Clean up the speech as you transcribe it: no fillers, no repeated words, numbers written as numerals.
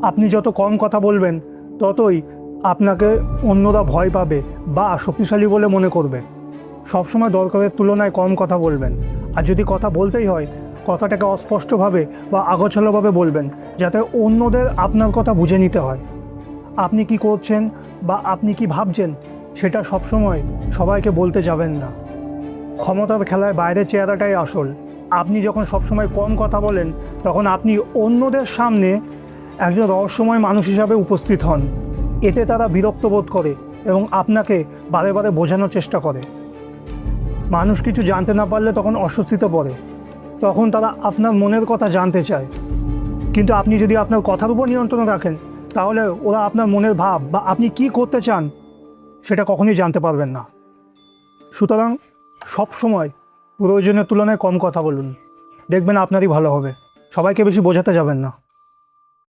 আপনি যত কম কথা বলবেন ততই আপনাকে অন্যরা ভয় পাবে বা শক্তিশালী বলে মনে করবে। সবসময় দরকারের তুলনায় কম কথা বলবেন। আর যদি কথা বলতেই হয়, কথাটাকে অস্পষ্টভাবে বা আগোছালোভাবে বলবেন, যাতে অন্যদের আপনার কথা বুঝে নিতে হয়। আপনি কি করছেন বা আপনি কি ভাবছেন সেটা সবসময় সবাইকে বলতে যাবেন না। ক্ষমতার খেলায় বাইরের চেহারাটাই আসল। আপনি যখন সবসময় কম কথা বলেন, তখন আপনি অন্যদের সামনে একজন রহস্যময় মানুষ হিসাবে উপস্থিত হন। এতে তারা বিরক্ত বোধ করে এবং আপনাকে বারে বারে বোঝানোর চেষ্টা করে। মানুষ কিছু জানতে না পারলে তখন অস্বস্তিতে পড়ে। তখন তারা আপনার মনের কথা জানতে চায়। কিন্তু আপনি যদি আপনার কথার উপর নিয়ন্ত্রণ রাখেন, তাহলে ওরা আপনার মনের ভাব বা আপনি কি করতে চান সেটা কখনোই জানতে পারবেন না। সুতরাং সবসময় প্রয়োজনের তুলনায় কম কথা বলুন। দেখবেন আপনারই ভালো হবে। সবাইকে বেশি বোঝাতে যাবেন না।